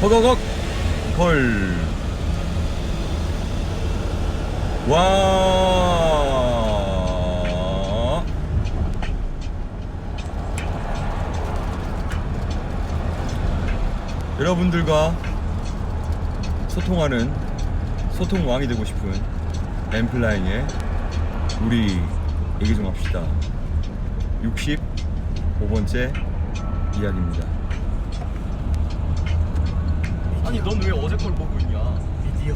허걱걱 헐. 와. 여러분들과 소통하는 소통왕이 되고 싶은 엠플라잉의 우리 얘기 좀 합시다. 65번째 이야기입니다. 아니 넌 왜 어제 걸 보고 있냐? 미디어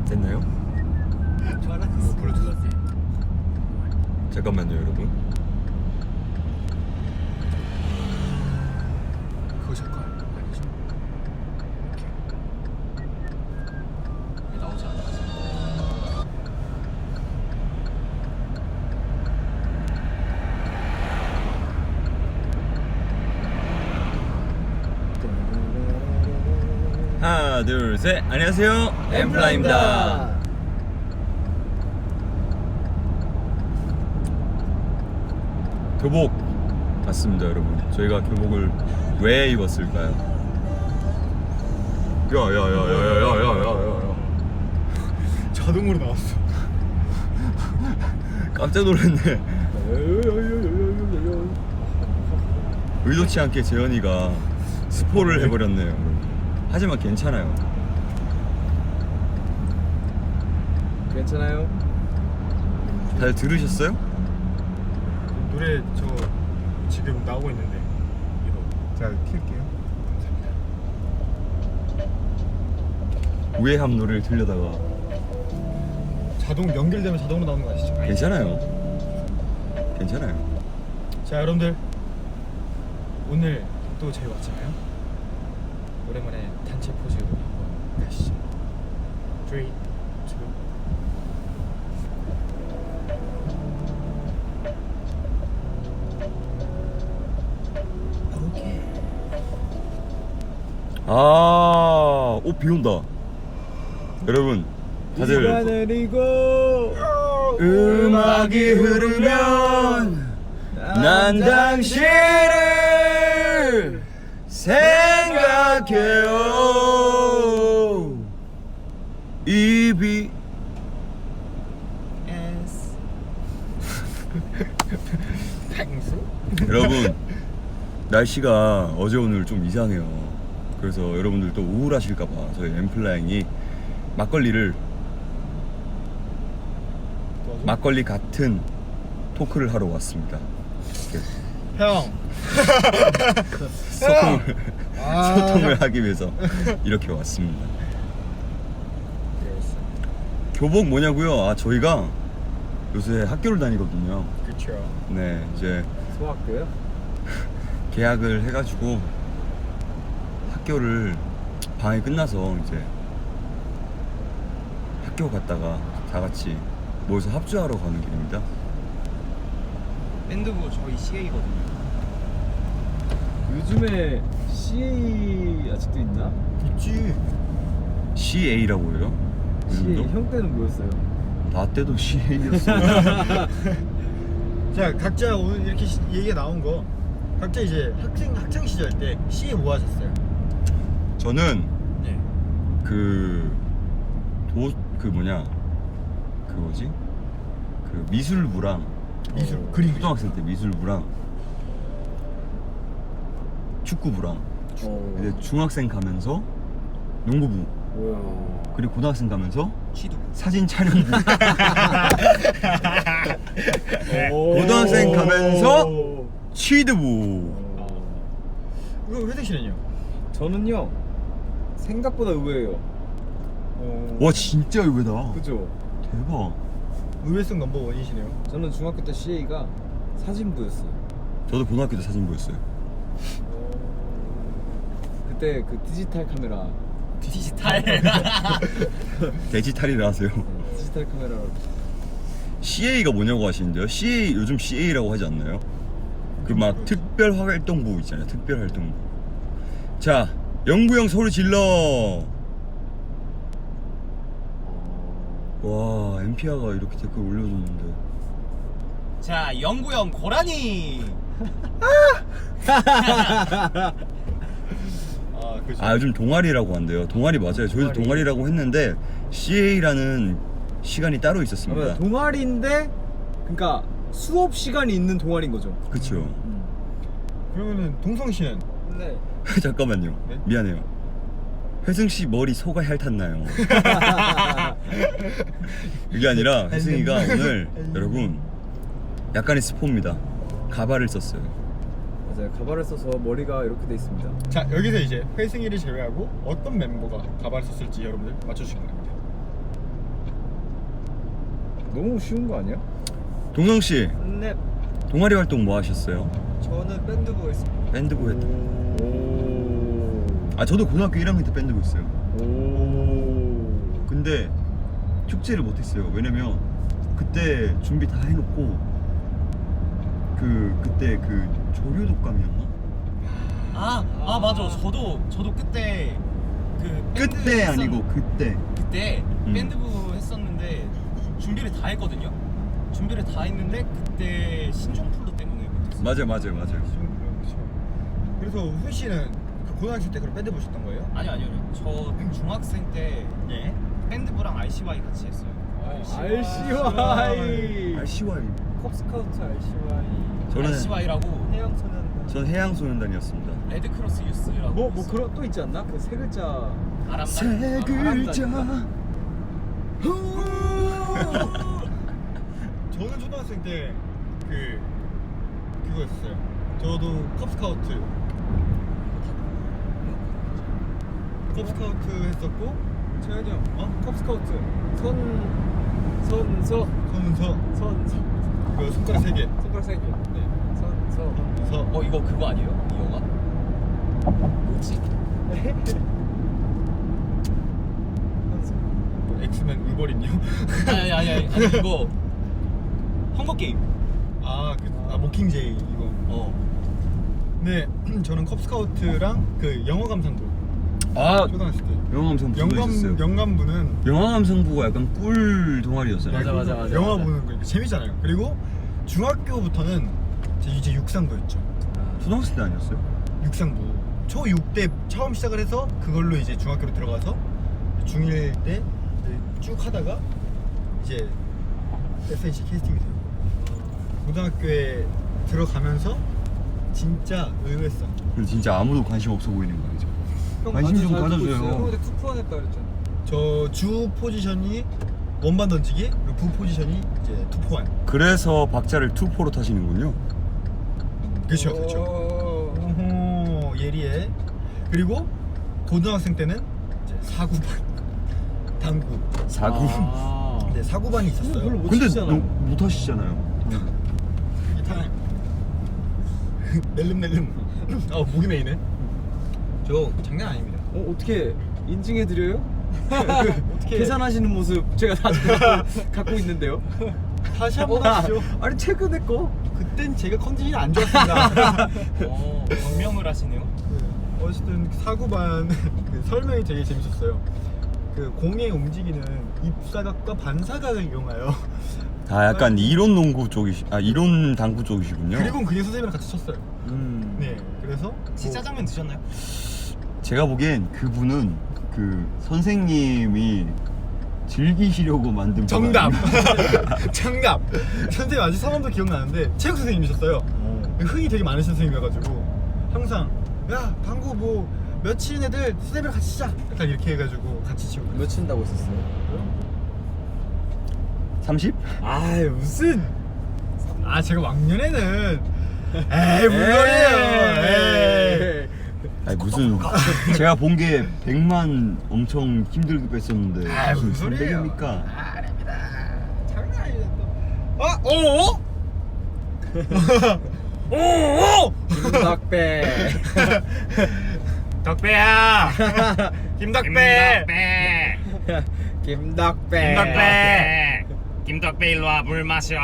됐나요? 잘하셨어. 불러주세요. 잠깐만요 여러분. 그거 제 거 아니죠? 왜 나오지 않아? 하나 둘 셋. 안녕하세요 엠플라잉입니다. 교복 맞습니다 여러분. 저희가 교복을 왜 입었을까요? 야야야야야야야야야 자동으로 나왔어. 깜짝 놀랐네. 의도치 않게 재현이가 스포를 해버렸네요 여러분. 하지만 괜찮아요. 괜찮아요? 다들 들으셨어요? 노래 저 지금 나오고 있는데 이거 제가 킬게요. 감사합니다. 우회함 노래를 들려다가 자동 연결되면 자동으로 나오는 거 아시죠? 괜찮아요. 괜찮아요. 자 여러분들 오늘 또 저희 왔잖아요. 오랜만에 단체 포즈 한번 가시죠. 3, 2 오케이. 비 온다. 여러분, 다들 내리고 음악이 흐르면 난 당신을 생각해요. 입이 여러분 날씨가 어제 오늘 좀 이상해요. 그래서 여러분들 또 우울하실까봐 저희 엠플라잉이 막걸리 같은 토크를 하러 왔습니다. 형 소통을 하기 위해서 이렇게 왔습니다. 교복 뭐냐고요? 아 저희가 요새 학교를 다니거든요. 그쵸. 네 이제 소학교요? 계약을 해가지고 학교를 방학이 끝나서 이제 학교 갔다가 다 같이 모여서 합주하러 가는 길입니다. 밴드부 저희 CA거든요. 요즘에 CA 아직도 있나? 있지. CA라고 해요? CA 형 때는 뭐였어요? 나 때도 CA였어. 자 각자 오늘 이렇게 얘기가 나온 거 각자 이제 학생 시절 때 CE 뭐 하셨어요? 저는 네. 그 미술부랑 그림 초등학생 때 미술부랑 축구부랑 이제 중학생 가면서 농구부 그리고 고등학생 가면서 취두. 사진 촬영부 고등학생 가면서 취드부. 이거 회생 씨는요? 저는요 생각보다 의외예요. 와 진짜 의외다. 그죠? 대박. 의외성 넘버 원이시네요. 저는 중학교 때 CA가 사진부였어요. 저도 고등학교 때 사진부였어요. 그때 그 디지털 카메라 디지털. 데지탈이라 하세요. 디지털 카메라 CA가 뭐냐고 하시는데요. CA 요즘 CA라고 하지 않나요? 그 막 특별활동부 있잖아요. 특별활동부. 자, 영구형 소리 질러. 와, 엠피아가 이렇게 댓글 올려줬는데 자, 영구형 고라니. 아 그죠. 아 요즘 동아리라고 한대요. 동아리 맞아요. 저희도 동아리. 동아리라고 했는데 CA라는 시간이 따로 있었습니다. 동아리인데 그러니까 수업 시간이 있는 동아리인 거죠. 그쵸. 그러면은 동성 씨는 네. 잠깐만요. 네? 미안해요. 회승 씨 머리 소가 핥았나요? 그게 아니라 회승이가 오늘 여러분 약간의 스포입니다. 가발을 썼어요. 맞아요. 가발을 써서 머리가 이렇게 돼 있습니다. 자 여기서 이제 회승이를 제외하고 어떤 멤버가 가발을 썼을지 여러분들 맞춰주시기 바랍니다. 너무 쉬운 거 아니야? 동성 씨 네. 동아리 활동 뭐 하셨어요? 저는 밴드부 했습니다. 밴드부 했. 오. 아 저도 고등학교 1학년 때 밴드부 했어요. 오. 근데 축제를 못했어요. 왜냐면 그때 준비 다 해놓고 그때 그 조류 독감이었나? 아 맞아. 저도 그때 그 밴드 그때 아니고 그때. 그때 음. 밴드부 했었는데 준비를 다 했거든요. 준비를 다 했는데 그때 신종플루 때문에 못했어요. 맞아요. 그렇죠. 그래서 훈 씨는 그 고등학생 때 그런 밴드 보셨던 거예요? 아니요. 저 중학생 때 예. 밴드부랑 RCY 같이 했어요. RCY. RCY. 컵스카우트 RCY. 저는 RCY라고 해양소년. 전 해양소년단이었습니다. 레드크로스 유스라고 뭐 그런 또 있지 않나? 그 세 글자. 세 글자. 저는 초등학생 때 그거였어요. 저도 컵스카우트 했었고 재현이 형. 어? 컵스카우트. 선서. 선서 그 손가락 3개. 손가락 세 개. 네. 선서 이거 그거 아니에요? 이 영화? 뭐지? 엑스맨 울버린이요? 아니 이거 헝거 게임. 모킹제이 이거. 네, 저는 컵스카우트랑 그 영어 감상부 아 초등학생 때. 영암성부도 있었어요. 영감부는 영암성부가 약간 꿀 동아리였어요. 맞아. 영화 보는 거 재밌잖아요. 그리고 중학교부터는 이제 육상부였죠. 초등학생 때 아니었어요? 육상부 초6 때 처음 시작을 해서 그걸로 이제 중학교로 들어가서 중1 때 쭉 하다가 이제 SNC 캐스팅이 돼요. 고등학교에 들어가면서 진짜 의외였어. 근데 진짜 아무도 관심 없어 보이는 거 아니죠? 관심 좀 가져줘요. 근데 투프원했다 그랬잖아. 저 주 포지션이 원반 던지기, 그리고 부 포지션이 이제 투포환. 그래서 박자를 투포로 타시는군요. 그렇죠. 오호, 예리해. 그리고 고등학생 때는 이제 사구반, 당구. 사구. 네, 사구반이 있었어요. 별로 못 근데 치잖아요. 못 하시잖아요. 이게 타임. 낼름낼름. 목이 메이네. 저 장난 아닙니다. 어떻게 인증해드려요? 어떻게 계산하시는 모습 제가 다 갖고 있는데요. 다시 한번 하시죠. 아니 최근에 거. 그땐 제가 컨디션이 안 좋았습니다. 변명을 하시네요. 네, 어쨌든 사구반 그 설명이 되게 재밌었어요. 그 공에 움직이는 입사각과 반사각을 이용하여. 다 약간 이론 농구 쪽이시, 이론 당구 쪽이시군요. 그리고 그게 선생님이랑 같이 쳤어요. 네, 그래서 혹시 짜장면 드셨나요? 제가 보기엔 그분은 그 선생님이 즐기시려고 만든 정답. 바가 정답. 선생님 아직 성함도 기억나는데 체육 선생님이셨어요. 흥이 되게 많으신 선생님이어가지고 항상 야 당구 뭐 몇 치는 애들 선생님이랑 같이 치자. 약간 이렇게 해가지고 같이 치고. 몇 친다고 했었어요? 30? 아이 무슨. 제가 왕년에는 에이 물론이에요. 에이. 아니 무슨 제가 본 게 100만 엄청 힘들게 뺐었는데 무슨 소리예요? 300입니까? 아닙니다. 장난 아니다. 오! 오! 김덕배. 덕배야. 김덕배. 김덕배. 김덕배 일로 와 물 마셔.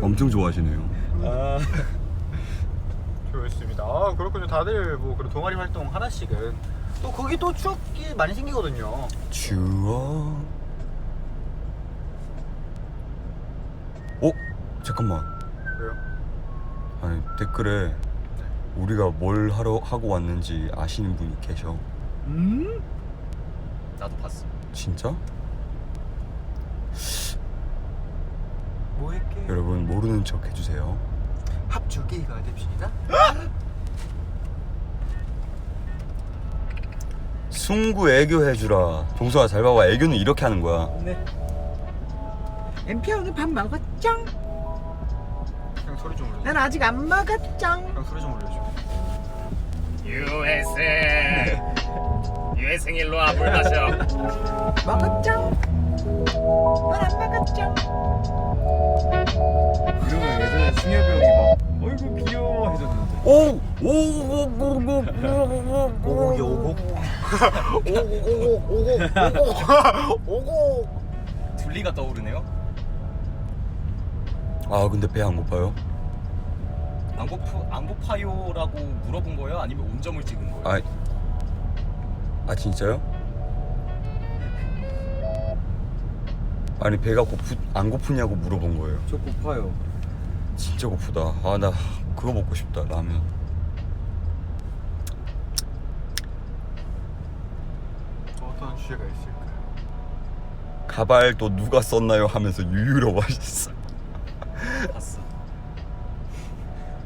엄청 좋아하시네요. 좋습니다. 그렇군요. 다들 뭐 그런 동아리 활동 하나씩은 또 거기 또 추억이 많이 생기거든요. 추억 잠깐만. 왜요? 아니 댓글에 우리가 뭘 하고 왔는지 아시는 분이 계셔. 나도 봤어. 진짜? 뭐 할게? 여러분 모르는 척 해주세요. 합주기가 됩시다. 승구 애교 해주라. 동서아 잘 봐봐. 애교는 이렇게 하는 거야. 네. 엠피야 오늘 밥 먹었죠? 형 소리 좀 올려. 난 아직 안 먹었죠? 형 소리 좀 올려줘. 유해승 일로 와, 물 마셔. 먹었죠? 난 안 먹었죠? 이러면 예전에 승엽이 형이 막 어이구 귀여워 해줬는데. 둘리가 떠오르네요. 아 근데 배 안 고파요? 안 고파요라고 물어본 거예요? 아니면 운점을 찍은 거예요? 아 진짜요? 아니 배가 안 고프냐고 물어본 거예요. 저 고파요. 진짜 고프다. 아 나 그거 먹고 싶다. 라면. 어떤 주제가 있을까요? 가발 또 누가 썼나요? 하면서 유유라고 하셨어. 봤어.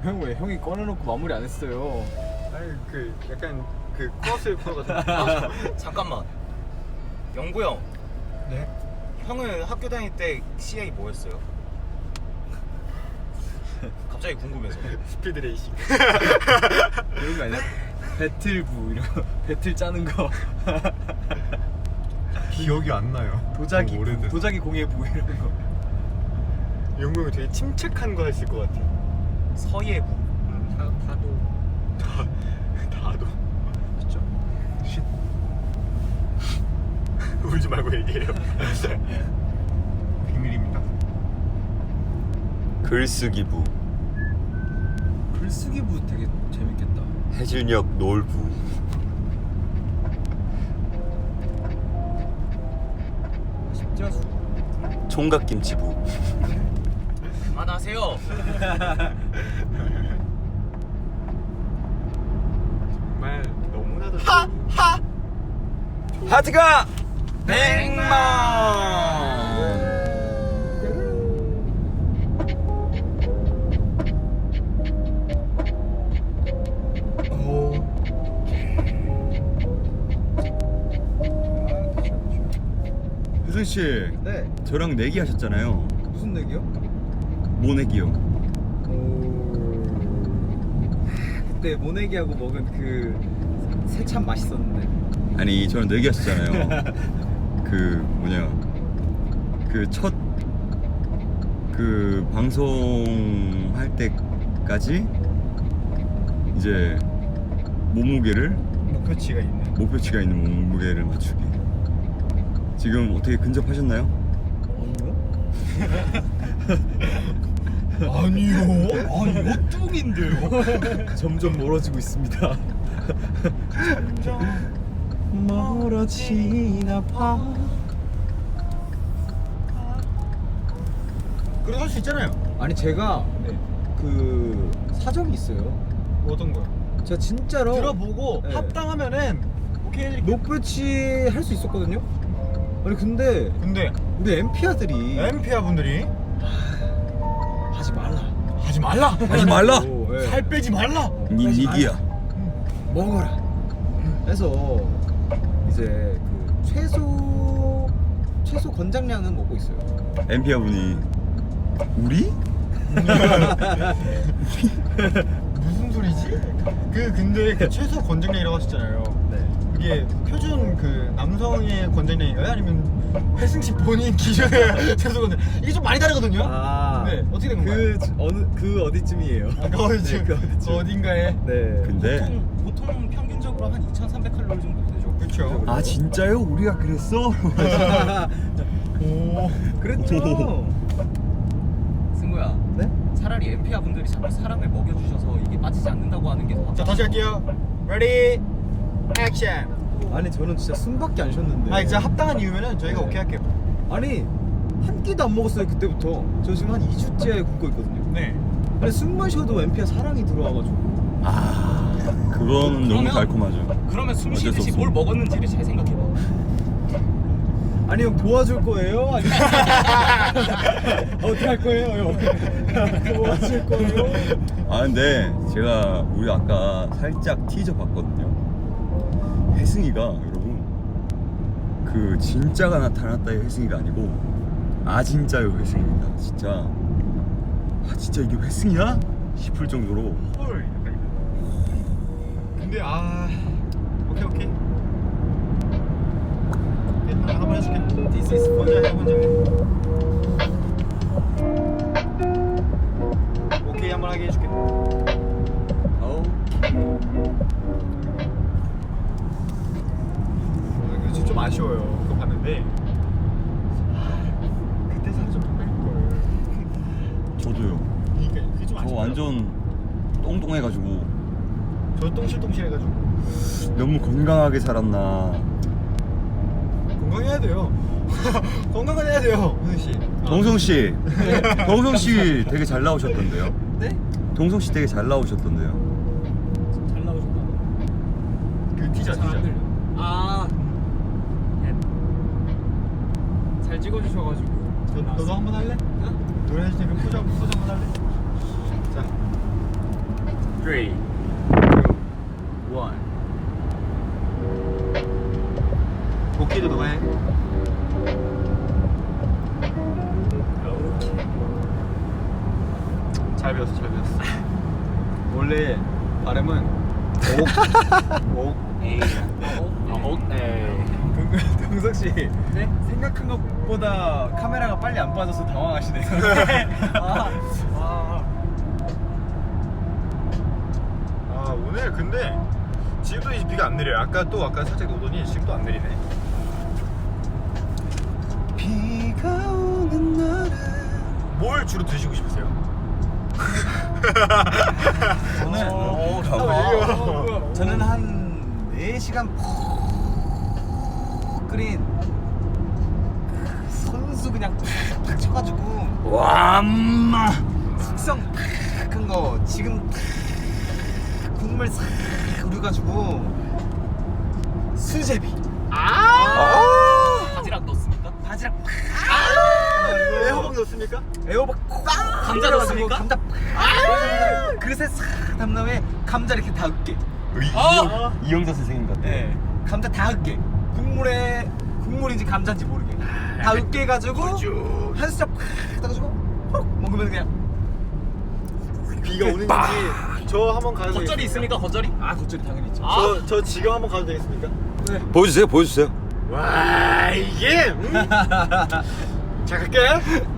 형 왜 형이 꺼내놓고 마무리 안 했어요? 아니 그 약간 그 코어스를 풀어가지고. 잠깐만. 영구 형. 네? 형은 학교 다닐 때 CA 뭐였어요? 갑자기 궁금해서. 스피드 레이싱. 이런 거 아니야? 배틀부 이런 거 배틀 짜는 거 기억이 안 나요. 도자기 너무 오래돼서. 도자기 공예부 이런 거. 영구 형이 되게 침착한 거 했을 것 같아. 서예부. 파도 다도. 진짜? 쉿. 울지 말고 얘기해요. 비밀입니다. 글쓰기부. 글쓰기부 되게 재밌겠다. 해질녘 노을부. 십자수. 총각김치부. 그만하세요. 정말 너무나도 하트가 100만. 혜선 씨, 네. 저랑 내기 하셨잖아요. 무슨 내기요? 뭐 내기요? 그때 모내기하고 먹은 그 새참 맛있었는데. 아니 저랑 내기 하셨잖아요. 그 뭐냐 그 첫 그 방송할 때까지 이제 몸무게를 목표치가 있는. 목표치가 있는 몸무게를 맞추기. 지금 어떻게 근접하셨나요? 아니요. 아니요. 뚱인데요. 점점 멀어지고 있습니다. 멀어지나 봐. 그래도 할 수 있잖아요. 아니 제가 그 사정이 있어요. 어떤 거요? 제가 진짜로 들어보고 네. 합당하면은 오케이 해드릴게요. 목표치 할 수 있었거든요. 아니 근데 근데 우리 엠피아들이 엠피아 분들이 하지 말라. 하지 말라. 하지 말라. 오, 예. 살 빼지 말라. 니기야. 먹어라. 그래서 이제 그 최소 권장량은 먹고 있어요. 엠피아 분이 우리? 무슨 소리지? 근데 그 최소 권장량이라고 하셨잖아요. 네. 이게 표준 그 남성의 권장량인가요? 아니면 혜승 씨 본인 기준의 최소 권장? 이게 좀 많이 다르거든요. 아, 네, 어떻게 된 건가요? 그 어디쯤이에요? 그 어디쯤? 네, 그 어디쯤. 어딘가에? 네. 근데 보통 평균적으로 한 2,300칼로리 정도 되죠. 그렇죠. 아 진짜요? 우리가 그랬어? 오. 그랬죠. 승구야. 네? 차라리 엠피아 분들이 자꾸 사람을 먹여주셔서 이게 빠지지 않는다고 하는 게 더. 자 다시 할게요. 레디 액션. 아니 저는 진짜 숨밖에 안 쉬었는데. 아 진짜 합당한 이유면은 저희가 네. 오케이 할게요. 아니 한 끼도 안 먹었어요 그때부터. 저 지금 한 2주째 굶고 있거든요. 네. 근데 숨 마셔도 엠피아 사랑이 들어와가지고. 그건 너무 그러면- 달콤하죠. 그러면 숨 어쩔 수 쉬듯이 뭘 없습니다. 먹었는지를 잘 생각해봐. 아니 형 도와줄 거예요? 아니 어떻게 할 거예요 형? 도와줄 거예요? 아 근데 제가 우리 아까 살짝 티저 봤거든요. 혜승이가 여러분 그 진짜가 나타났다의 혜승이가 아니고 진짜요 혜승입니다. 진짜 진짜 이게 혜승이야? 싶을 정도로 헐. 근데 오케이. 오케이, 한번 해줄게. This is 혼자 해. 오케이, 한번 하게 해줄게. 그래서 좀 아쉬워요. 그거 봤는데 그때 살 좀 뺄 걸. 저도요. 그러니까 그게 좀 저 아쉽다. 완전 똥똥해가지고 저 똥실똥실해가지고 너무 건강하게 살았나. 건강해야 돼요. 건강은 해야 돼요, 은희 씨. 동성 씨, 동성 씨 되게 잘 나오셨던데요. 네? 동성 씨 되게 잘 나오셨던데요. 잘 나오셨다. 그 티저. 잘 찍어주셔가지고. 너도 한번 할래? 노래 해줄 테니까 포즈 한번 할래? 자, 3, 2, 1. 복귀도 너가 해. 잘 배웠어. 원래 발음은 옥. 동석 씨. 네? 생각한 것보다 카메라가 빨리 안 빠져서 당황하시네요. 오늘 근데 지금도 이제 비가 안 내려요. 아까 살짝 오더니 지금도 안 내리네. 비가 오는 날에 뭘 주로 드시고 싶으세요? 저는 한 4시간 푹 끓인 그 선수 그냥 탁 쳐가지고 와 엄마 숙성 탁한 거 지금 탁 국물 싹 우려가지고 수제비 바지락 넣었습니까? 바지락 애호박 넣습니까? 애호박 감자 넣었습니까? 감자 그릇에 싹 담은 다음에 감자 이렇게 다 으깨. 이영자 선생님 같아. 네. 감자 다 으깨. 국물인지 감자인지 모르게 다 으깨가지고 한 수저 팍 떠가지고 훅 먹으면 그냥 비가 오는지 저 한번 가도 겉절이 되겠습니까? 있습니까? 겉절이? 겉절이 당연히 있죠. 저 지금 한번 가도 되겠습니까? 보여주세요. 와 이게 자 갈게.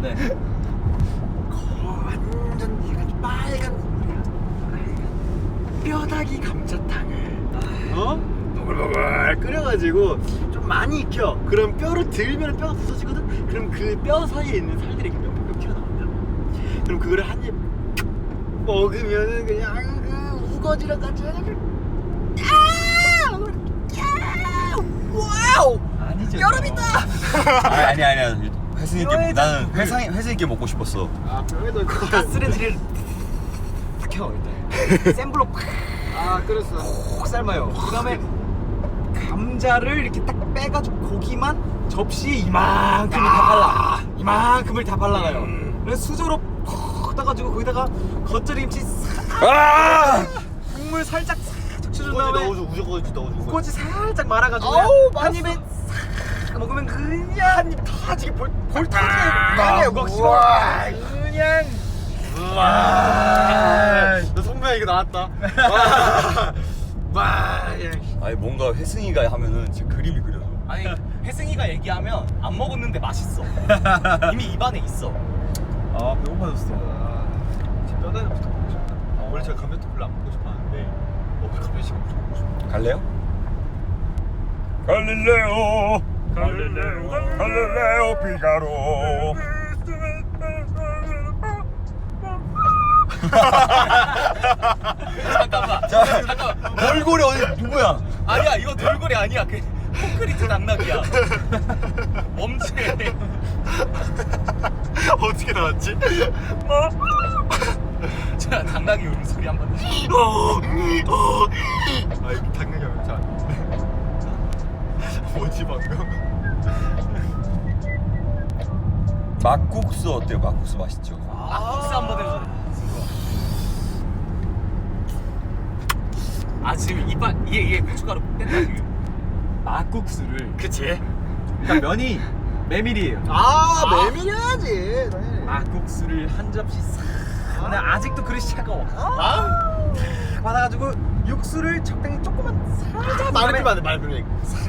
네. 완전 약간 빨간 국물이야. 뼈다귀 감자탕을 보글보글 끓여가지고 좀 많이 익혀. 그럼 뼈를 들면 뼈가 부서지거든. 그럼 그 뼈 사이에 있는 살들이 이렇게 뿅뿅 튀어나온다. 그럼 그거를 한 입 먹으면은 그냥 그 우거지랑 같이 해가지고 와우 아니죠. 여름이다. 아니야. 회승이께 나는 회승이께 먹고 싶었어. 뼈에도 있고. 가스레인지를 켜 일단 센 불로 끓였어. 푹 삶아요. 그 다음에 감자를 이렇게 딱 빼가지고 고기만 접시에 이만큼을 다 발라놔요. 그래서 수저로 푹 떠가지고 거기다가 겉절이김치 싹 국물 살짝 적셔준 다음에 무조건 넣어주고. 우거지 살짝 말아가지고 한 입에 싹 먹으면 그냥 한 입 터지게 볼 터지게 우거지 그냥 너 성부야 이거 나왔다. 와. 아니 뭔가 회승이가 하면은 지금 그림이 그려져. 아니 혜승이가 얘기하면 안 먹었는데 맛있어. 이미 입안에 있어. 아 배고파졌어. 지금 뼈다귀부터 먹고 싶다. 원래 제가 감자탕 별로 안 먹고 싶었는데 감자탕 지금 먹고 싶어. 갈래요? 갈릴레오 피가로. 잠깐만. 얼굴이 어디 누구야? 아니야 이거 돌고래 아니야. 그 콘크리트 낙낙이야. 멈추래. 어떻게 나왔지? 제가 당나귀 울음소리 한번 해주세요. 아 이거 당연히 하면 잘 뭐지 방금? 막국수 어때요? 막국수 맛있죠? 막국수 한번 해주세요. 아 지금 이빨 이게 고춧가루 뺀다 지금. 막국수를 그치? 그러니까 면이 메밀이에요. 메밀해야지. 막국수를 한 접시 싹. 근데 아직도 그릇이 차가워. 받아가지고 육수를 적당히 조금만 살짝 말해주면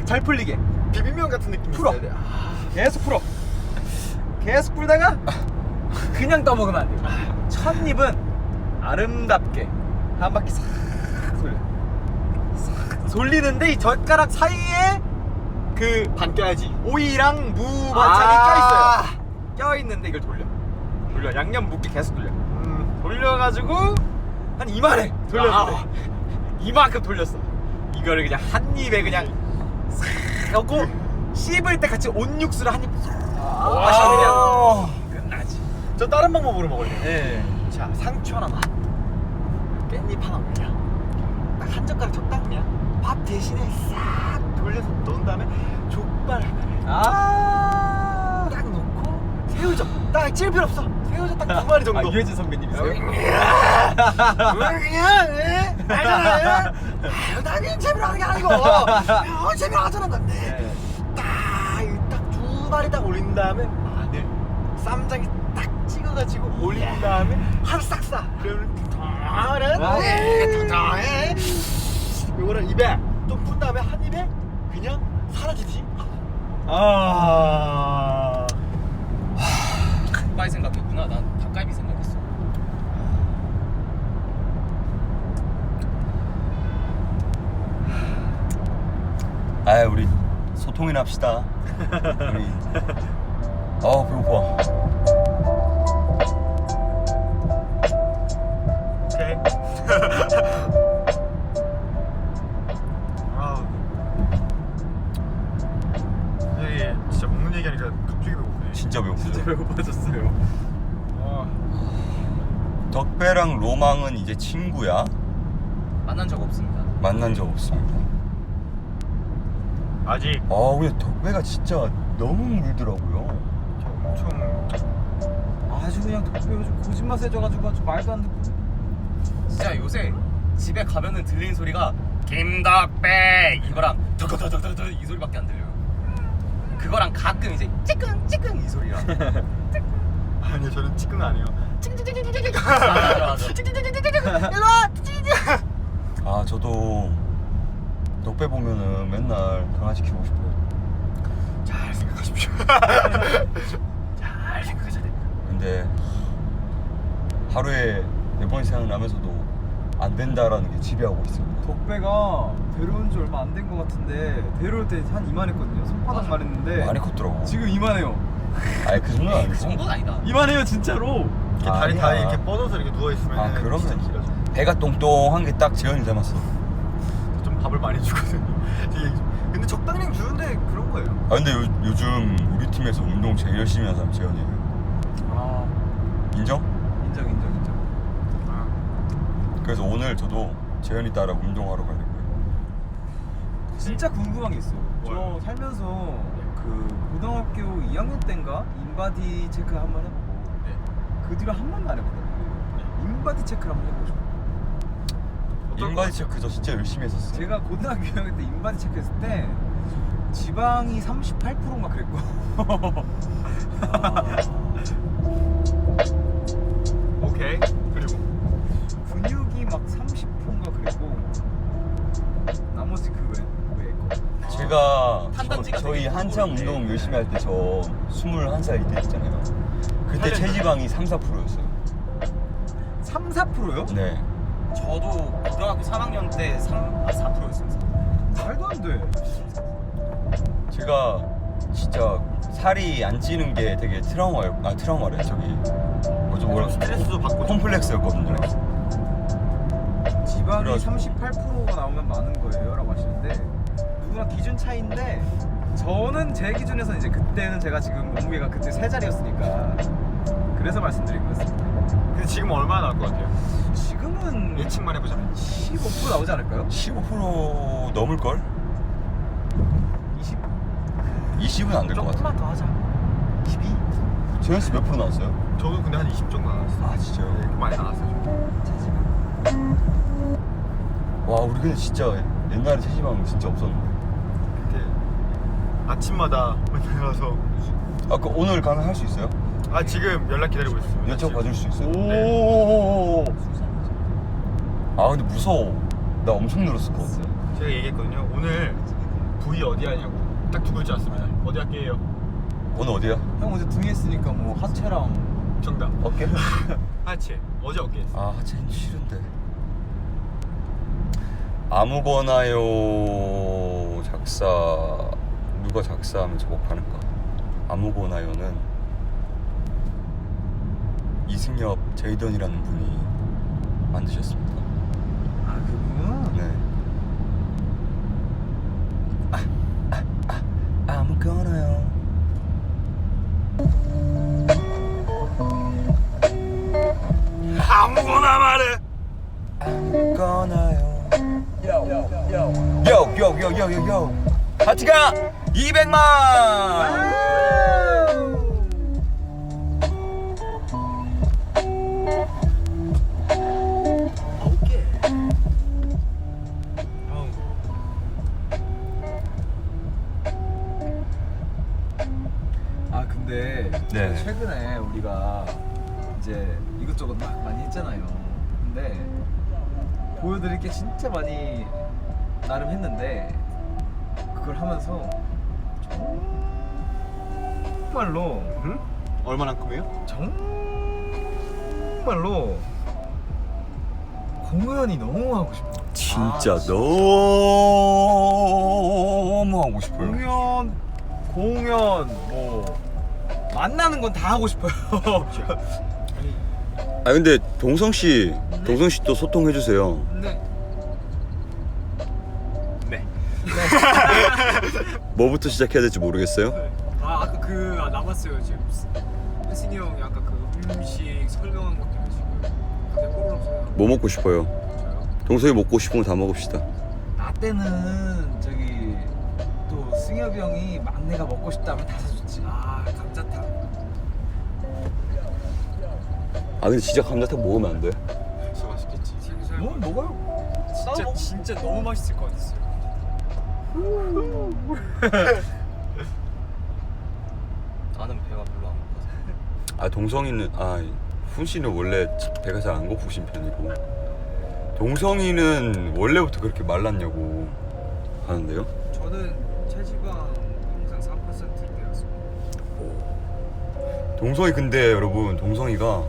잘 풀리게 비빔면 같은 느낌 풀어. 있어야 돼. 계속 풀어. 계속 풀다가 그냥 떠먹으면 안 돼. 첫 입은 아름답게 한 바퀴 싹 돌려. 싹 돌리는데 이 젓가락 사이에 그 반 껴야지. 오이랑 무 반찬이 껴있어요. 껴있는데 이걸 돌려. 양념 묻게 계속 돌려. 돌려가지고 한 이만해 돌렸는데 이만큼 돌렸어. 이거를 그냥 한 입에 그냥 싹 하고 씹을 때 같이 온 육수를 한 입 마시면 그냥 끝나지. 저 다른 방법으로 먹을래. 예. 자, 상추 하나만, 깻잎 하나 올려. 딱 한 젓가락 적당히야. 밥 대신에 싹 돌려서 넣은 다음에 족발 하나를 딱 넣고 새우젓 딱 찔 필요 없어. 새우젓 딱 2마리 정도. 아, 유해진 선배님이세요? 알잖아. 나는 재미로 하는 게 아니고 재미로 하자는 건데. 딱 2마리 딱 올린 다음에 마늘, 쌈장에 딱 찍어가지고 올린 다음에 하루 싹 싸. 그러면 통통해. 요거를 입에 좀 푼 다음에 한 입에 그냥 사라지지. 닭갈비 생각했구나. 난 닭갈비 생각했어. 아 우리 소통이나 합시다. 우리 배고파. 오케이. 이게 진짜 먹는 얘기하니까 갑자기 배고프네. 진짜 배고프죠. 배고파졌어요. 덕배랑 로망은 이제 친구야? 만난 적 없습니다. 만난 적 없습니다. 아직 근데 덕배가 진짜 너무 물더라고요. 엄청 아주 그냥 덕배 요즘 거짓말 세져가지고 아주 말도 안 듣고. 진짜 요새 집에 가면은 들리는 소리가 김덕배 이거랑 덕덕덕덕덕 이 소리밖에 안 들려요. 그거랑 가끔 이제 찌끈찌끈 이 소리랑. 아니요 저는 찌끈 안 해요. 아 저도 덕배 보면은 맨날 강아지 키우고 싶어요. 잘 생각하십시오. 잘 생각하셔야 됩니다. 근데 하루에 4번 생각나면서도 안 된다라는 게 지배하고 있습니다. 덕배가 데려온 지 얼마 안 된 것 같은데 데려올 때 한 이만했거든요. 손바닥만 했는데 많이 컸더라고. 지금 이만해요. 아니 그 정도는 그 아니고. 정도는 아니다. 이만해요 진짜로. 이렇게 다리 다 이렇게 뻗어서 이렇게 누워 있으면 그러면 배가 똥똥한 게 딱 재현이 닮았어. 좀 밥을 많이 주거든요. 근데 적당량 주는데 그런 거예요. 근데 요즘 우리 팀에서 운동 제일 열심히 하는 사람 재현이에요. 인정? 인정. 그래서 오늘 저도 재현이 따라 운동하러 가려고요. 진짜 궁금한 게 있어요. 뭐요? 저 살면서 그 고등학교 2학년 때인가 인바디 체크 한번 해보고 그 뒤로 한 번도 안 해봤거든요. 인바디 체크를 한번 해보고 싶어요. 인바디 체크 저 진짜 열심히 했었어요. 제가 고등학교 2학년 때 인바디 체크했을 때 지방이 38%인가 그랬고 오케이. 그리고 근육이 막 30%인가 그랬고 나머지 그 외에 거. 제가 판단지가 저희 되게 한창 무거운데. 운동 열심히 할 때 저 21살 이때 했잖아요. 그때 체지방이 3-4%였어요. 3-4%요? 네. 저도 고등학교 3학년 때 4%였습니다. 말도 안 돼. 제가 진짜 살이 안 찌는 게 되게 트라우마래. 저기 뭐라 스트레스도 받고 콤플렉스였거든요. 지방이 그래가지고. 38%가 나오면 많은 거예요 라고 하시는데 누구나 기준 차이인데 저는 제 기준에서 이제 그때는 제가 지금 몸무게가 그때 3자리였으니까 그래서 말씀드린 거였습니다. 근데 지금 얼마나 나올 것 같아요? 지금은 예측만 해보자. 15% 나오지 않을까요? 15% 넘을걸? 20? 20은 안 될 것 같아. 조금만 더 하자. 22? 재현 씨 몇 프로 나왔어요? 저도 근데 한 20 정도 나왔어요. 아 진짜요? 네, 많이 나왔어요. 와 우리 근데 진짜 옛날에 체지방 진짜 없었는데. 그때 아침마다 맨날 가서 아 그 오늘 가능할 수 있어요? 아 지금 연락 기다리고 있습니다. 여쭤 봐줄 수 있어요? 오. 아 근데 무서워. 나 엄청 늘었을 것 같아. 제가 얘기했거든요. 오늘 부위 어디 하냐고. 딱 두 글자 왔습니다. 어디 할게요? 오늘 어디야? 형 어제 등에 했으니까 뭐 하체랑 정답. 어깨? 하체. 어제 어깨 했어. 아 하체는 싫은데. 아무거나요 작사 누가 작사하면 작곡하는가? 아무거나요는 이승엽 제이던이라는 분이 만드셨습니다. 아 그분? 네. 아무거나요. 아무거나 말해. 아무거나요. 요요요요요요. 하트가 200만. 오케이. 아 근데 네. 최근에 우리가 이제 이것저것 막 많이 했잖아요. 근데 보여드릴 게 진짜 많이 나름 했는데 그걸 하면서 정말로 응? 얼마만큼이요? 정말로 공연이 너무 하고 싶어. 진짜 아, 너무 하고 싶어요. 공연 뭐 만나는 건 다 하고 싶어요. 아 근데 동성 씨 또 소통해 주세요. 네. 네. 뭐부터 시작해야 될지 모르겠어요. 아 아까 남았어요 지금 혜승이 형이 아까 그 음식 설명한 것들이 지금 갑자기 꼬르륵 뭐 먹고 싶어요? 저요? 동성이 먹고 싶은 거 다 먹읍시다. 나 때는 저기 또 승엽이 형이 막내가 먹고 싶다면 다 사줬지. 아 감자탕 아 근데 진짜 감자탕 먹으면 안 돼? 진짜 맛있겠지. 생선 뭐 먹어요? 진짜 너무 맛있을 것 같았어요. 나는 배가 별로 안 고파서. 아 동성이는 훈 씨는 원래 배가 잘 안 고프신 편이고 동성이는 원래부터 그렇게 말랐냐고 하는데요. 저는 체지방 항상 3%대였어요. 동성이 근데 여러분 동성이가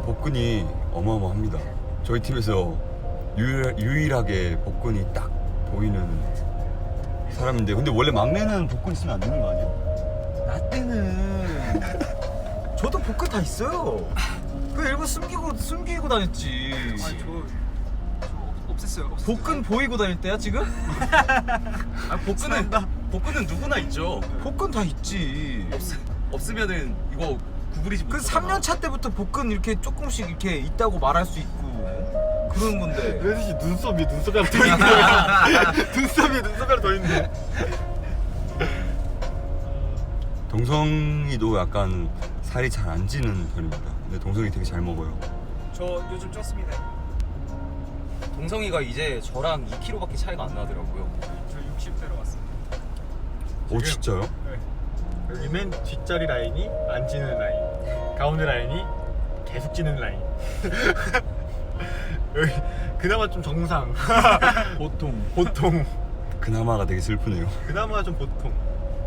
복근이 어마어마합니다. 저희 팀에서 유일하게 복근이 딱 보이는 사람인데 근데 원래 막내는 복근 있으면 안 되는 거 아니야? 나 때는 저도 복근 다 있어요. 그 일부 숨기고 다녔지. 아저 없앴어요. 복근 보이고 다닐 때야 지금? 아 복근은 누구나 있죠. 복근 다 있지. 없으면은 이거 구부리지 그 못하잖아. 3년 차 때부터 복근 이렇게 조금씩 이렇게 있다고 말할 수 있고 그런 건데. 혜수 씨 눈썹이 눈썹가락 더 있네. 눈썹이 눈썹가락 더 있네. 동성이도 약간 살이 잘 안 찌는 편입니다. 근데 동성이 되게 잘 먹어요. 저 요즘 쪘습니다. 동성이가 이제 저랑 2kg밖에 차이가 안 나더라고요. 저 60대로 왔습니다. 오 진짜요? 여기 맨 뒷자리 라인이 안 찌는 라인. 가운데 라인이 계속 찌는 라인. 여기 그나마 좀 정상. 보통. 그나마가 되게 슬프네요. 그나마 좀 보통.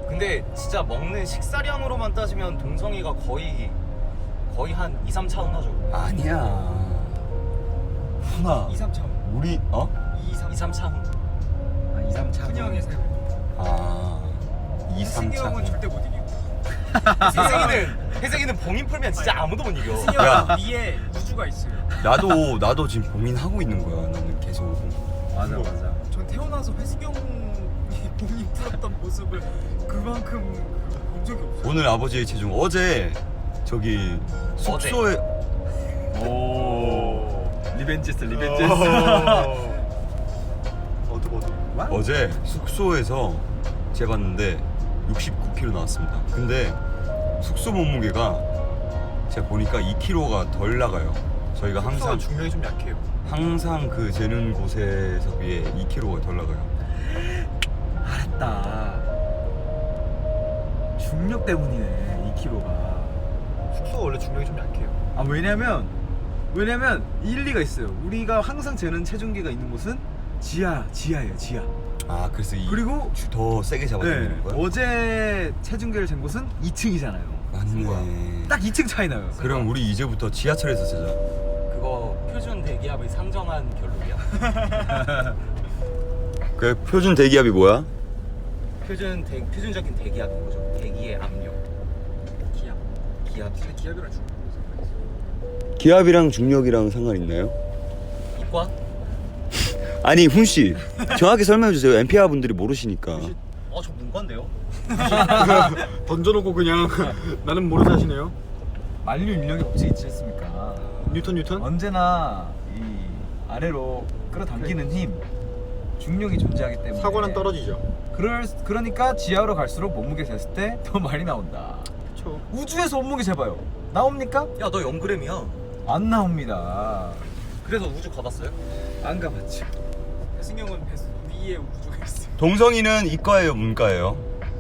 근데 진짜 먹는 식사량으로만 따지면 동성이가 거의 한 2, 3차원 하죠. 아니야. 훈아 2, 3차원. 우리 2, 3차원. 아, 2, 3차. 흔히 형의 삶. 2, 혜승이 형은 3차. 절대 못 이기고. 혜승이는 봉인 풀면 진짜 아무도 못 이겨. 혜승이 야. 형은 위에 우주가 있어요. 나도 지금 고민하고 있는 거야. 나는 계속. 맞아. 전 태어나서 혜승이 형이 몸이 풀었던 모습을 그만큼 본 적이 없어요. 오늘 아버지의 체중 어제 저기 숙소에 오 리벤지스 어두. 어제 숙소에서 재봤는데 69kg 나왔습니다. 근데 숙소 몸무게가 제가 보니까 2kg가 덜 나가요. 저희가 항상 중량이 좀 약해요. 항상 그 재는 곳에서 비해 2kg가 덜 나가요. 알았다. 중력 때문이네 2kg가. 숙소가 원래 중량이 좀 약해요. 아 왜냐면 일리가 있어요. 우리가 항상 재는 체중계가 있는 곳은 지하예요 지하. 아 그래서 그리고 더 세게 잡아주는 네, 거야? 어제 체중계를 잰 곳은 2층이잖아요. 맞네. 딱 2층 차이 나요. 그럼 우리 이제부터 지하철에서 재자. 그거 표준 대기압을 상정한 결론이야. 그 표준 대기압이 뭐야? 표준적인 대기압인 거죠. 대기의 압력. 기압. 근데 기압이랑 중력. 기압이랑 중력이랑 상관 있나요? 이과? 아니 훈 씨, 정확히 설명해 주세요. NPR 분들이 모르시니까. 저 문과인데요. 던져놓고 그냥 나는 모르지 하시네요. 만류 인력의 법칙 있지 않습니까? 뉴턴? 언제나 이 아래로 끌어당기는 힘, 중력이 존재하기 때문에 사고는 떨어지죠. 그러니까 지하로 갈수록 몸무게 쟀을 때 더 많이 나온다. 그렇죠. 우주에서 몸무게 재봐요. 나옵니까? 야, 너 0g이야. 안 나옵니다. 그래서 우주 가봤어요? 안 가봤죠. 혜승이 형은 위에 우주가 있어요. 동성이는 이과예요, 문과예요?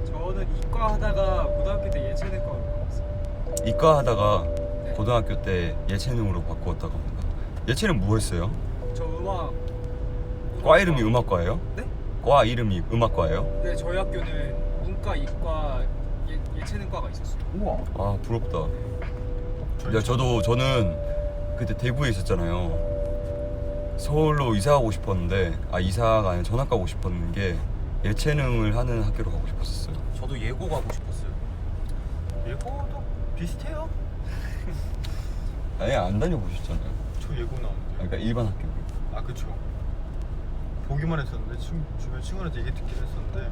저는 이과 하다가 고등학교 때 예체능과로 갔어요. 이과 하다가 네. 고등학교 때 예체능으로 바꾸었다고 합니다. 예체능 뭐 했어요? 저 음악. 과 이름이 음악과예요? 네? 과 이름이 음악과예요? 네, 저희 학교는 문과, 이과, 예체능과가 있었어요. 우와. 아 부럽다. 야 저는 그때 대구에 있었잖아요. 서울로 이사 가고 싶었는데 이사가 아니라 전학 가고 싶었는 게 예체능을 하는 학교로 가고 싶었었어요. 저도 예고 가고 싶었어요. 예고도 비슷해요. 아예 안 다녀보셨잖아요. 저 예고 나오는데. 그러니까 일반 학교. 아 그쵸. 보기만 했었는데 주변 친구한테 얘기 듣긴 했었는데.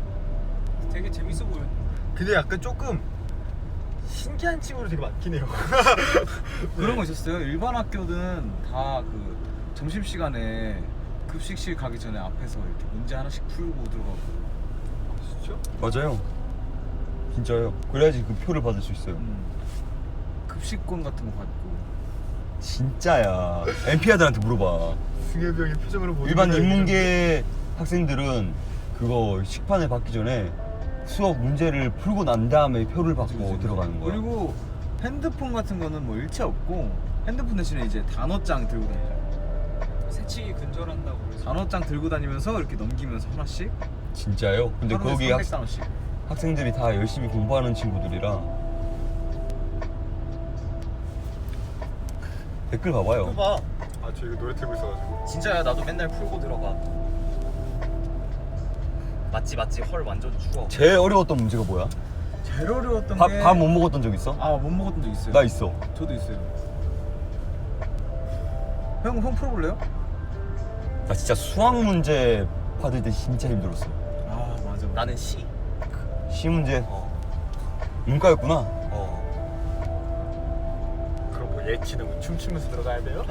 되게 재밌어 보였는데. 근데 약간 조금 신기한 친구들 되게 많긴 해요. 그런 거 있었어요. 일반 학교는 다 그 점심 시간에 급식실 가기 전에 앞에서 이렇게 문제 하나씩 풀고 들어가고. 진짜? 맞아요. 진짜요. 그래야지 그 표를 받을 수 있어요. 급식권 같은 거 받고. 진짜야. NPR들한테 물어봐. 승엽이 형의 표정으로 보는 일반 거는 인문계 학생들은 그거 식판을 받기 전에 수업 문제를 풀고 난 다음에 표를 받고 들어가는 거야. 그리고 핸드폰 같은 거는 뭐 일체 없고 핸드폰 대신에 이제 단어장 들고 다니죠. 새치기 근절한다고 그래서. 단어장 들고 다니면서 이렇게 넘기면서 하나씩. 진짜요? 근데 하루에 거기 300단어씩. 학생들이 다 열심히 공부하는 친구들이라. 댓글 봐봐요. 봐. 아 저 이거 노래 틀고 있어가지고. 진짜야, 나도 맨날 풀고 들어가. 맞지 헐 완전 추워. 제일 어려웠던 문제가 뭐야? 제일 어려웠던 밥 게. 못 먹었던 적 있어? 못 먹었던 적 있어요. 나 있어. 저도 있어요. 형 풀어볼래요? 나 진짜 수학 문제 받을 때 진짜 힘들었어. 맞아. 나는 시. 시 문제. 어. 문과였구나. 그럼 뭐 예치는 춤추면서 들어가야 돼요?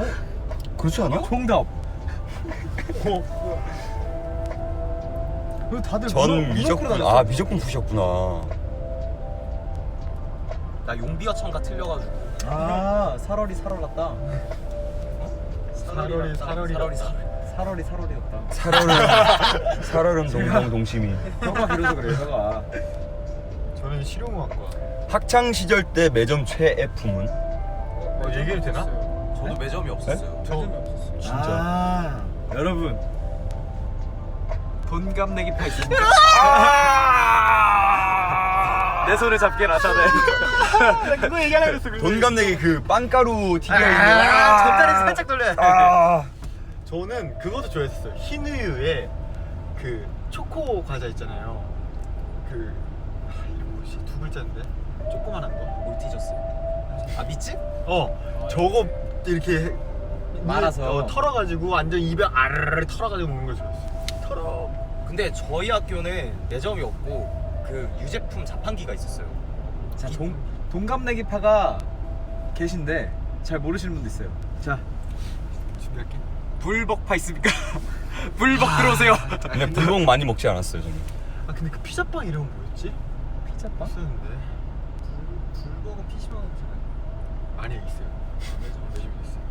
그렇지 않아? 정답. 왜 다들 전 미적분 미적분 푸셨구나. 나 용비어 참가 틀려가지고. 살얼이 살얼났다. 살얼이 살얼이었다. 살얼음 동동 동심이. 혀가 길어서 그래요. 혀가. 저는 실용음악과. 학창 시절 때 매점 최애품은? 얘기해도 되나? 저도 매점이 없었어요. 저 없었어요. 진짜. 여러분 돈 갚내기 파 있습니다. 내 손을 잡게 나타내. 그거 얘기하려고 했어. 돈 갚내기 그 빵가루 튀겨 있는. 전자레인지 살짝 돌려야 돼. 저는 그것도 좋아했었어요. 흰우유에 그 초코 과자 있잖아요. 그 이름 뭐지? 두 글자인데 조그만한 거. 몰티저스. 미츠? 저거 이렇게 말아서. 털어가지고 완전 입에 아르르 털어가지고 먹는 거 좋아했어요. 털어. 근데 저희 학교는 매점이 없고 그 유제품 자판기가 있었어요. 자, 동갑내기파가 계신데 잘 모르시는 분도 있어요. 자, 준비할게. 불벅파 있습니까? 불벅 들어오세요. 근데 불멍 많이 먹지 않았어요 저는. 아 근데 그 피자빵 이름은 뭐였지? 피자빵? 있었는데 불버거 PC방 많이 있어요. 매점에 있어요.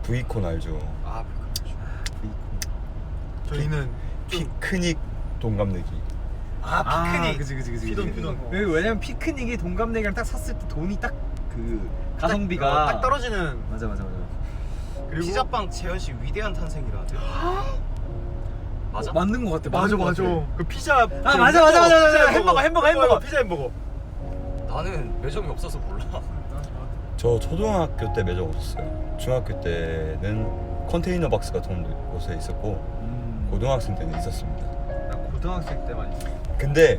브이콘 알죠? 아 그렇죠. 저희는 피크닉 동갑내기. 아 피크닉. 그지. 피돈. 왜냐면 피크닉이 동갑내기랑 딱 샀을 때 돈이 딱 그 가성비가 딱 떨어지는. 맞아. 그리고 피자빵 재현 씨 위대한 탄생이라 하죠. 맞아? 맞는 것 같아. 맞아. 맞는 것 같아. 그 피자. 아, 맞아. 햄버거. 피자 햄버거. 나는 매점이 없어서 몰라. 저 초등학교 때 매점 없었어요. 중학교 때는 컨테이너 박스 같은 곳에 있었고 고등학생 때는 있었습니다. 나 고등학생 때만 있어. 근데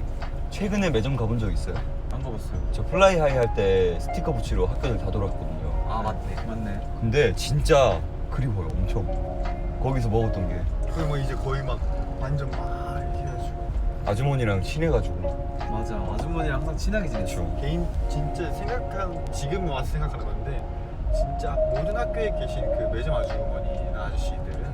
최근에 매점 가본 적 있어요? 안 가봤어요. 저 플라이 하이 할 때 스티커 붙이러 학교를 다 돌았거든요. 아 맞네. 맞네. 근데 진짜 그리워요, 엄청. 거기서 먹었던 게 그리고 뭐 이제 거의 막 완전 막 이렇게 해가지고 아주머니랑 친해가지고. 맞아. 아주머니랑 항상 친하게 지냈죠. 그렇죠. 개인 진짜 지금 와서 생각하는 건데 진짜 모든 학교에 계신 그 매점 아주머니나 아저씨들은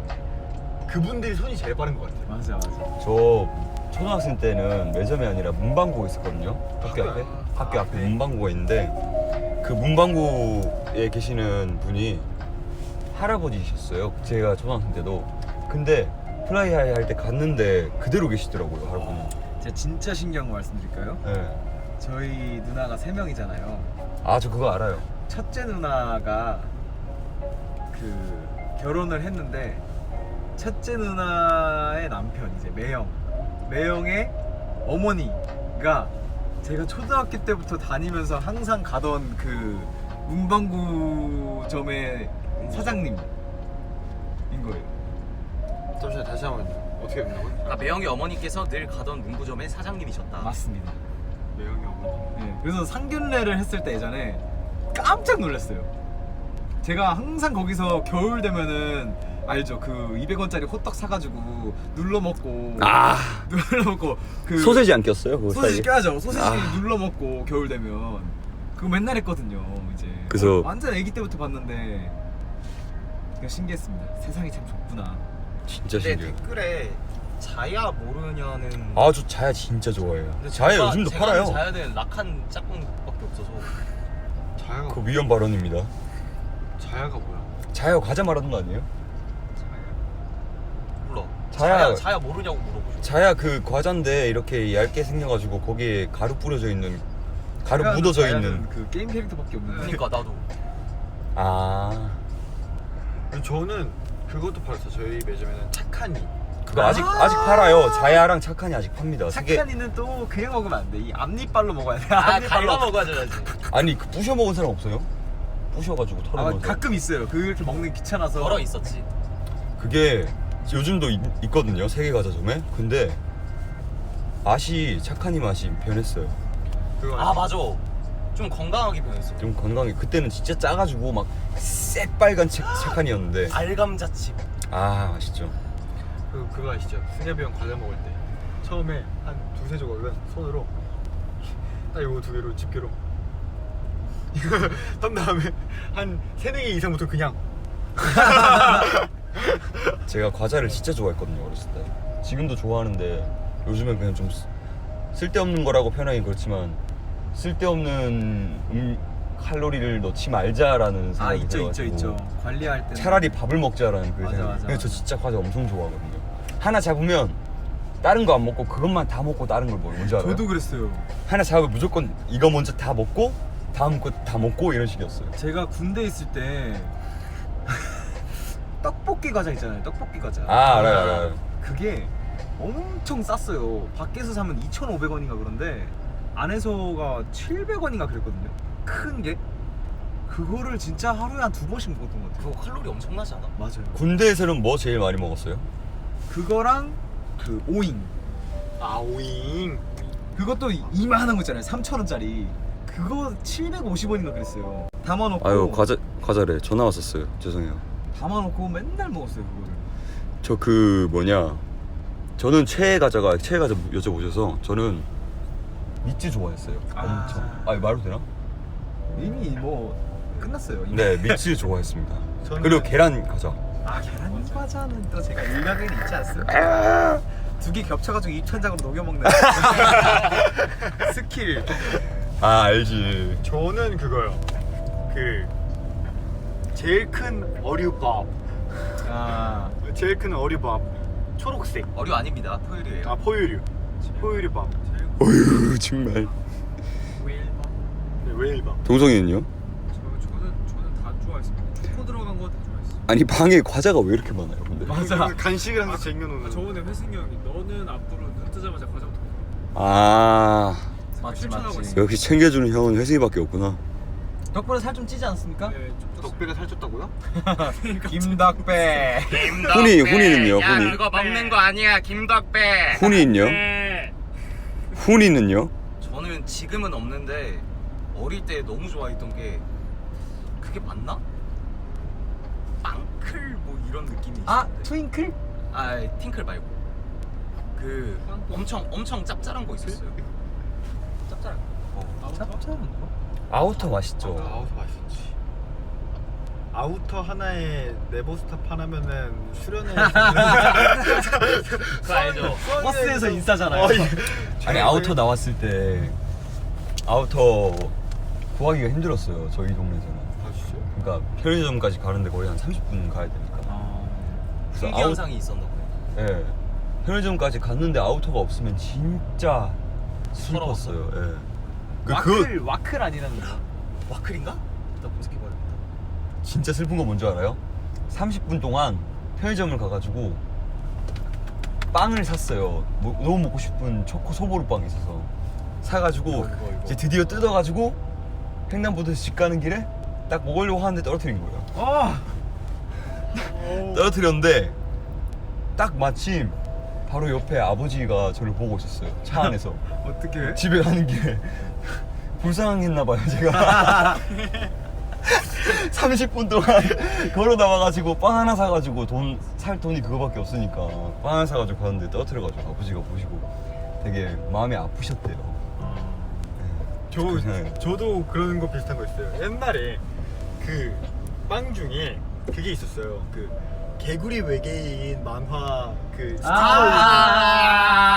그분들이 손이 제일 빠른 것 같아요. 맞아. 저 초등학생 때는 매점이 아니라 문방구가 있었거든요. 학교 앞에. 학교 앞에 문방구가 있는데 그 문방구에 계시는 분이 할아버지셨어요. 제가 초등학생 때도. 근데 플라이 하이 할 때 갔는데 그대로 계시더라고요, 할아버지. 제가 진짜 신기한 거 말씀드릴까요? 네. 저희 누나가 3명이잖아요. 아, 저 그거 알아요. 첫째 누나가 그 결혼을 했는데 첫째 누나의 남편 이제 매형의 어머니가 제가 초등학교 때부터 다니면서 항상 가던 그 문방구점의 사장님인 거예요. 잠시만 다시 한번 어떻게 된다고요? 아 매형이 어머니께서 늘 가던 문구점의 사장님이셨다. 맞습니다. 매형이 어머니. 네, 그래서 상견례를 했을 때 예전에 깜짝 놀랐어요. 제가 항상 거기서 겨울 되면은 알죠? 그 200원짜리 호떡 사가지고 눌러 먹고 눌러 먹고 그 소세지 안 꼈어요? 그거 소시지 사이에? 껴야죠. 소시지 아. 눌러 먹고 겨울 되면 그거 맨날 했거든요. 이제 그래서- 완전 아기 때부터 봤는데 그냥 신기했습니다. 세상이 참 좁구나. 진짜 근데 신기해요. 댓글에 자야 모르냐는. 아, 저 자야 진짜 좋아해요. 근데 자야 제가- 요즘도 제가 팔아요. 아는 자야는 락한 짝꿍밖에 없어서. 자야가 그 위험 발언입니다. 자야가 뭐야? 자야 과자 말하는 거 아니에요? 몰라. 자야- 자야 모르냐고 물어보죠. 자야 그 과자인데 이렇게 얇게 생겨가지고 거기에 가루 뿌려져 있는, 가루 제가 묻어져 자야는 있는. 그 게임 캐릭터밖에 없는데. 그러니까 나도. 아, 저는 그것도 팔았어. 저희 매점에는 착하니. 그거 아직 팔아요. 자야랑 착한이 아직 팝니다. 세 개. 착한이는 또 그냥 먹으면 안 돼. 이 앞니빨로 먹어야 돼. 아 앞니빨로. 갈가 먹어야지. 아니 그 부셔 먹은 사람 없어요? 부셔가지고 아, 털어넣어서. 가끔 있어요. 그렇게 먹는 게 귀찮아서. 걸어 있었지. 그게 요즘도 있거든요. 세계 과자점에. 근데 맛이, 착한이 맛이 변했어요. 그거 아 맞아. 좀 건강하게 변했어. 좀 건강해. 그때는 진짜 짜가지고 막 새빨간 착한이었는데. 알감자칩. 아, 맛있죠. 그거 아시죠? 승엽이 형 과자 먹을 때 처음에 한 두세 조각은 손으로 딱 요거 두 개로 집게로 떤 다음에 한 세네 개 이상부터 그냥 제가 과자를 진짜 좋아했거든요, 어렸을 때. 지금도 좋아하는데 요즘엔 그냥 좀 쓸데없는 거라고 표현하기 그렇지만 쓸데없는 칼로리를 넣지 말자라는 아, 생각이 있죠. 들어가지고 관리할 때. 차라리 밥을 먹자라는 그 맞아, 생각. 맞아, 그래서 저 맞아. 진짜 과자 엄청 좋아하거든요. 하나 잡으면 다른 거 안 먹고 그것만 다 먹고 다른 걸 먹어요. 뭔지 알아요? 저도 그랬어요. 하나 잡으면 무조건 이거 먼저 다 먹고 다음 거 다 먹고 이런 식이었어요. 제가 군대 있을 때 떡볶이 과자 있잖아요. 떡볶이 과자. 아, 알아요. 그게 엄청 쌌어요. 밖에서 사면 2,500원인가 그런데 안에서가 700원인가 그랬거든요. 큰 게. 그거를 진짜 하루에 한 2번씩 먹었던 것 같아요. 그거 칼로리 엄청나지 않아? 맞아요. 군대에서는 뭐 제일 많이 먹었어요? 그거랑 그 오잉. 아오잉. 그것도 이만한 거 있잖아요. 3,000원짜리. 그거 750원인가 그랬어요. 담아놓고. 과자래. 전화 왔었어요. 죄송해요. 담아놓고 맨날 먹었어요 그거를. 저 그 뭐냐 저는 최애 과자 여쭤보셔서 저는 미츠 좋아했어요. 엄청. 아 이거 말도 되나? 이미 뭐 끝났어요. 이미. 네, 미츠 좋아했습니다. 저는- 그리고 계란 과자. 아 계란 과자는 또 제가 일가견이 있지 않습니까? 두 개 겹쳐가지고 입천장으로 녹여먹는 스킬. 아 알지. 저는 그거요. 그 제일 큰 어류밥. 아 제일 큰 어류밥. 초록색. 어류 아닙니다. 포유류예요. 아 포유류. 포유류밥. 어휴 정말. 웨일밥. 네, 웨일밥. 동성이는요? 저는 다 좋아했습니다. 초코 들어간 거 다 좋아했어요. 아니 방에 과자가 왜 이렇게 많아요? 근데. 맞아. 그 간식을 항상 쟁여놓는. 저번에 회승이 형이 너는 앞으로 눈 뜨자마자 과자부터 먹어. 아 맞지 실천하고 맞지. 있어요. 역시 챙겨주는 형은 회승이밖에 없구나. 덕분에 살 좀 찌지 않습니까? 네, 좀 쪘어요. 덕배가 살쪘다고요? 김덕배. 훈이는요? 야 훈이. 그거 먹는 거 아니야 김덕배. 훈이는요? 훈이는요? 저는 지금은 없는데 어릴 때 너무 좋아했던 게 그게 맞나? 빵클 뭐 이런 느낌이 아 있었는데. 트윙클? 아 팅클 말고 그 엄청 짭짤한 거 있었어요. 짭짤한 거. 짭짤한 거? 아우터 맛있죠. 아우터 맛있지. 아우터 하나에 네버스탑 하나면은 수련회. 그거 알죠? 버스에서 인싸잖아요. 아니 아우터 나왔을 때 아우터 구하기가 힘들었어요. 저희 동네에서는. 아 진짜? 그러니까 편의점까지 가는데 거의 한 30분 가야 되니까. 그래서 풍기 현상이 있었나 보네. 예. 편의점까지 갔는데 아우터가 없으면 진짜 슬펐어요. 예. 와클 아니라는 거. 와클인가? 일단 검색해봐야겠다. 진짜 슬픈 거 뭔지 알아요? 30분 동안 편의점을 가가지고 빵을 샀어요. 너무 먹고 싶은 초코 소보루 빵이 있어서 사가지고 이거. 이제 드디어 뜯어가지고 횡단보도에서 집 가는 길에 딱 먹으려고 하는데 떨어뜨린 거예요. 아 떨어뜨렸는데 딱 마침 바로 옆에 아버지가 저를 보고 있었어요. 차 안에서. 어떻게? 집에 가는 길에 불쌍했나봐요 제가. 30분 동안 걸어 나와가지고 빵 하나 사가지고 살 돈이 그거밖에 없으니까 빵 하나 사가지고 갔는데 떨어뜨려가지고 아버지가 보시고 되게 마음이 아프셨대요. 네. 저도 그런 거 비슷한 거 있어요. 옛날에 그 빵 중에 그게 있었어요. 그 개구리 외계인 만화 그 스티커.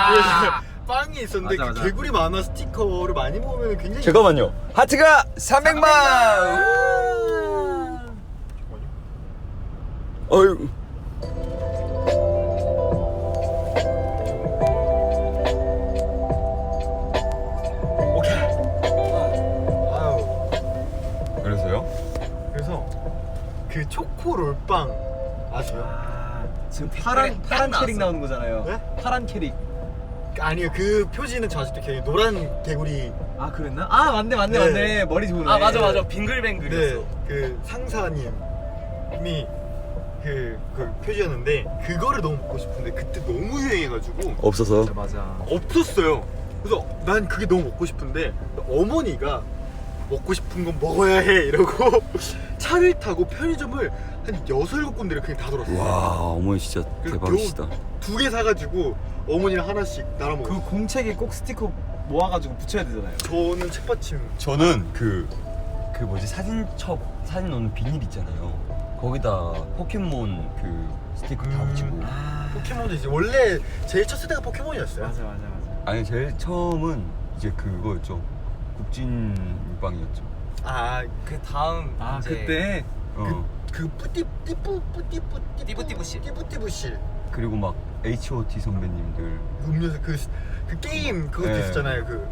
그래서 빵이 있었는데 맞아, 그 맞아. 개구리 만화 스티커를 많이 모으면 굉장히. 잠깐만요. 하트가 300만. 어휴. 오케이. 아유. 그래서요? 그래서 그 초코 롤빵 아세요? 아 지금 딱 파란 캐릭 나왔어. 나오는 거잖아요. 네? 파란 캐릭. 아니요, 그 표지는 저 아직도 기억이. 노란 개구리. 아 그랬나? 아 맞네 네. 머리 좋네. 아 맞아 빙글뱅글이었어. 네, 그 상사님이 그 표지였는데 그거를 너무 먹고 싶은데 그때 너무 유행해가지고 없어서. 맞아. 없었어요. 그래서 난 그게 너무 먹고 싶은데 어머니가 먹고 싶은 건 먹어야 해 이러고 차를 타고 편의점을 한 6-7군데를 그냥 다 돌았어요. 와 어머니 진짜 그래서 대박이시다. 겨우 2개 사가지고 어머니랑 하나씩 나눠 먹었어요. 그 공책에 꼭 스티커 모아가지고 붙여야 되잖아요. 저는 책받침. 저는 그 뭐지 사진 넣는 비닐 있잖아요. 거기다 포켓몬 그 스티커 다 붙이고. 포켓몬도 이제 원래 제일 첫 세대가 포켓몬이었어요. 맞아. 아니 제일 처음은 이제 그거였죠. 국진 빵이었죠. 아, 그 다음 아 이제 그때 그 띠부띠부씨. 띠부띠부씨 그리고 막 H.O.T 선배님들. 음료수 그 게임 그것도 네. 있었잖아요. 그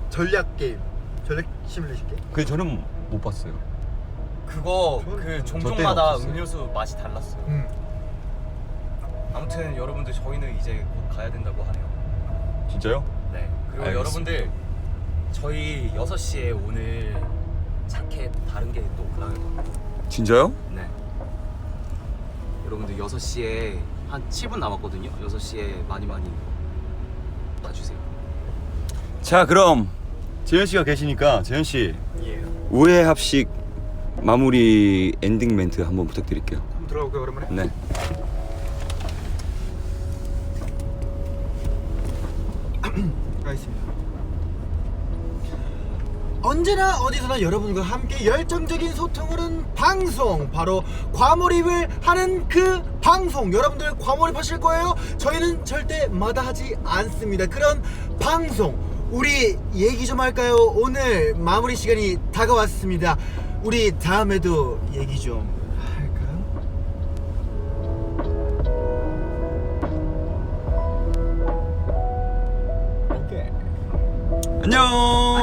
전략 게임, 전략 시뮬레이션 게임. 그 저는 못 봤어요. 그거 저는- 그 저 때는 종종마다 없었어요. 음료수 맛이 달랐어요. 아무튼 여러분들 저희는 이제 곧 가야 된다고 하네요. 진짜요? 네. 그리고 알겠습니다. 여러분들 저희 6시에 오늘 자켓 다른 게 또 나올 겁니다. 진짜요? 네. 여러분들 6시에 한 7분 남았거든요. 6시에 많이 봐주세요. 자 그럼 재현 씨가 계시니까 재현 씨 예. 우회 합식 마무리 엔딩 멘트 한번 부탁드릴게요. 한번 들어볼까요, 오랜만에? 네. 하겠습니다. 언제나 어디서나 여러분과 함께 열정적인 소통을 하는 방송, 바로 과몰입을 하는 그 방송. 여러분들 과몰입하실 거예요? 저희는 절대 마다하지 않습니다. 그런 방송, 우리 얘기 좀 할까요? 오늘 마무리 시간이 다가왔습니다. 우리 다음에도 얘기 좀 할까요? 안녕.